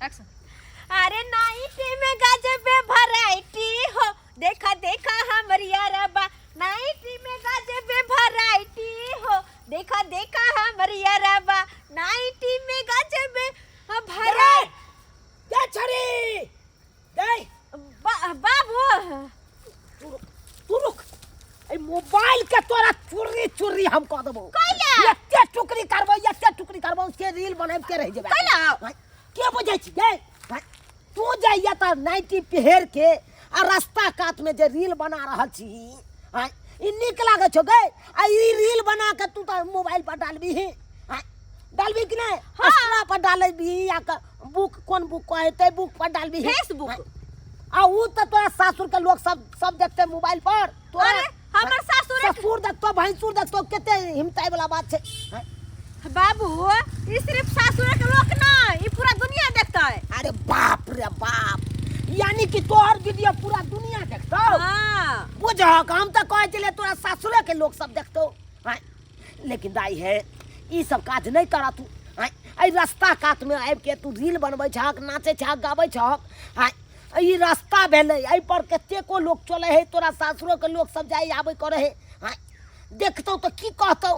Action. अरे nightie में गजब वैरायटी हो, देखा देखा हमरी अरबा। नाइटी में गजब वैरायटी हो, देखा देखा हमरी अरबा। नाइटी में गजब वैरायटी। क्या छरी दे बाबू तू रुक। ए मोबाइल के तोरा चोरी चोरी हम कह देबो। कैला एते टुकड़ी करबो से रील बनाब के रह जेबे। कैला के बुझै छी गे? तू जाइया त नाइटी पहर के आ रास्ता काट में जे रील बना रहल छी, ई निक लागे छौ गे? आ ई रील बना के तू त मोबाइल पर डालबी ही, डालबी कि नहीं? इंस्टा पर डालबी या बुक कोन बुक कहते बुक पर डालबी फेसबुक। आ ऊ त तोरा सासुर के लोग सब देखते मोबाइल पर। तोरा अरे हमर ससुर देखतो भैंसुर देखतो केते हिम्मताई वाला बात छै। बाबू ई सिर्फ सासुर के लोग ना, ई पूरा दुनिया देखता है। अरे बाप रे बाप, यानी कि तोहर वीडियो पूरा दुनिया देखतो। हां बुझ हम त कहे चले तोरा सासुर के लोग सब देखतो। लेकिन दाई है ई सब काज नहीं करा तू। आई रास्ता कात में आबि के तू रील बनबै छहक, नाचे छहक, गाबै छहक। ई रास्ता भेलै, एहि पर कते को लोग चले है, तोरा सासुरो के लोग सब जाई आबै करे है। देखतो तो की कहतो?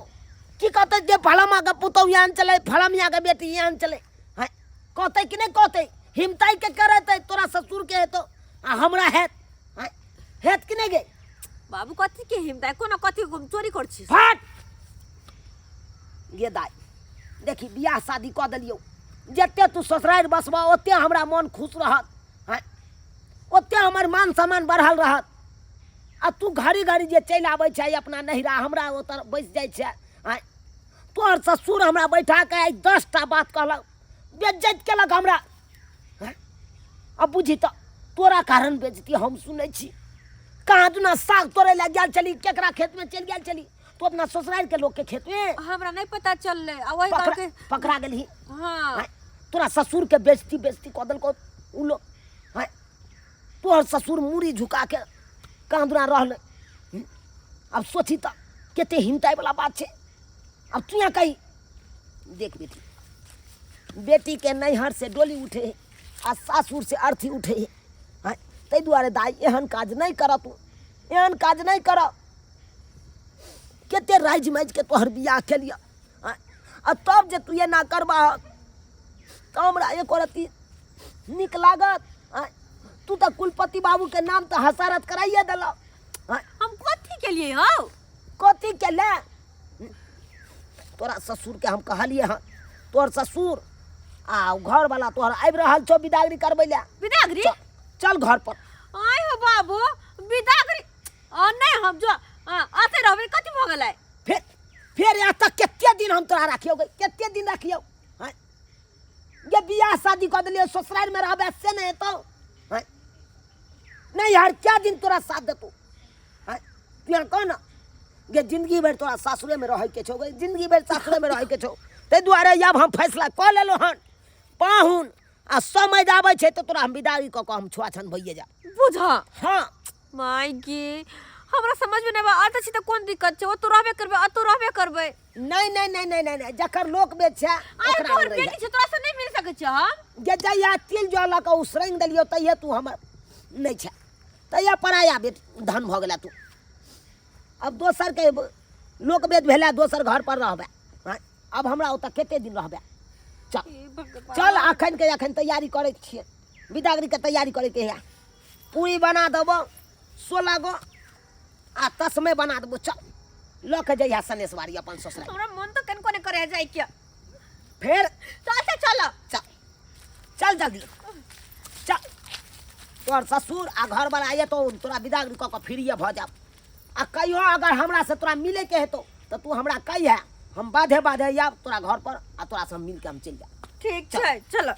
की कहते जे फलमा के पुतौ यान चले, फलमिया के बेटी यान चले। कहते कि नहीं कहते? हिम्मताई के करते तोरा ससुर के हेतो आ हमरा हेत कि नहीं गे? बाबू कथी के हिम्मत कोनो कथी चोरी कर छी? फट गे दाई देखी बियाह शादी क देलियो, जते तू ससुराल बसबा ओते हमरा मन खुश रहत, ओते हमर मान सम्मान बढ़ल रहत। आ तू घड़ी घड़ी जे चल आबै छै अपना नहिरा, हमरा ओतर बैस जाइ छै। तोहर ससुर हमरा बैठा के 10टा बात कहलक, बेइज्जत केलक हमरा। अब बुझी तो तोरा कारण बेइज्जती हम सुनै छी। कहाँ दुना साग तोड़े ला गेल चली, केकरा खेत में चल गेल चली? तो अपना ससुराल के लोग के खेत में हमरा नहीं पता चलले, आ वही करके पकड़ा गेली। हां तोरा ससुर के बेइज्जती क देलको उ लोग। तोहर ससुर मुड़ी झुका के कहाँ दुना रहले। अब सोची त केते हिम्मताई वाला बात छै। अब तू यहाँ कही देख बेटी के नैहर से डोली उठे है आ सासुर से अर्थी उठे है। तै दुआरे दाई एहन काज नहीं कर, तू एहन काज नहीं कर। केते राइज माइज के तोहर बियाह के लिया, आ तब जे तू ये ना करबा तो हमरा एक रती निक लागत। तू तो कुलपति बाबू के नाम तो हसारत कराइए दिला। हम कथी के लिए हो? कथी के ले? तोरा ससुर के हम कहलिए हन, तोहर ससुर आ घर वाला तोहर आबि रहल छौ विदागरी करबै ले। विदागरी? चल घर पर। आय हो बाबू विदागरी नहीं, हम जो आते रहबे कथी भ गेलै? फिर यहाँ तक केते दिन हम तोरा राखियो गे? केते दिन राखियो? ये बियाह शादी कर दिलियो, ससुराल में रहबे से नहीं तो नहीं यार, क्या दिन तोरा साथ देतू? तू यहाँ कह ना ये जिंदगी भर तोरा सासुरे में रह के छो, जिंदगी भर सासुरे में रह के छो। ते दुआरे अब हम फैसला क लेलो हन। पाहुन आ समय आबै छै तो तोरा हम विदाई क हम छुआछन भइए जा। बुझा हाँ माय गे हमरा समझ में नहीं बा। आते छी त कोन दिक्कत छै? ओ तो रहबे करबे, आ तो रहबे करबे। नहीं जकर लोक बेच छै आय तोहर बेटी छै, तोरा से नहीं मिल सकै छै हम? जे जइया तिल जल के उसरंग देलियो तइहे तू हमर नहीं छै, तइया पराया बेटी धन भ गेला तू। अब दोसर के लोक बेच भेला, दोसर घर पर रहबे। अब हमरा ओत केते दिन रहबे? चल अखन तैयारी करे छिए, विदागरी के तैयारी करे के है। पूरी बना देबो 16 गो आ तस्मे बना देबो। चल ल के जइया सनेशवारी अपन ससुराल। हमरा मन तो कनको ने करे जाय के। फिर चल चल जल्दी चल। तोहर ससुर आ घर वाला आए तो तोरा विदागरी क के फ्री भ जाब। आ कहियो अगर हमरा से तोरा मिले के हेतो तो तू हमरा कही है, हम बाधे आब तोरा घर पर आ तोरा से मिल के हम चल जा। ठीक छै चल।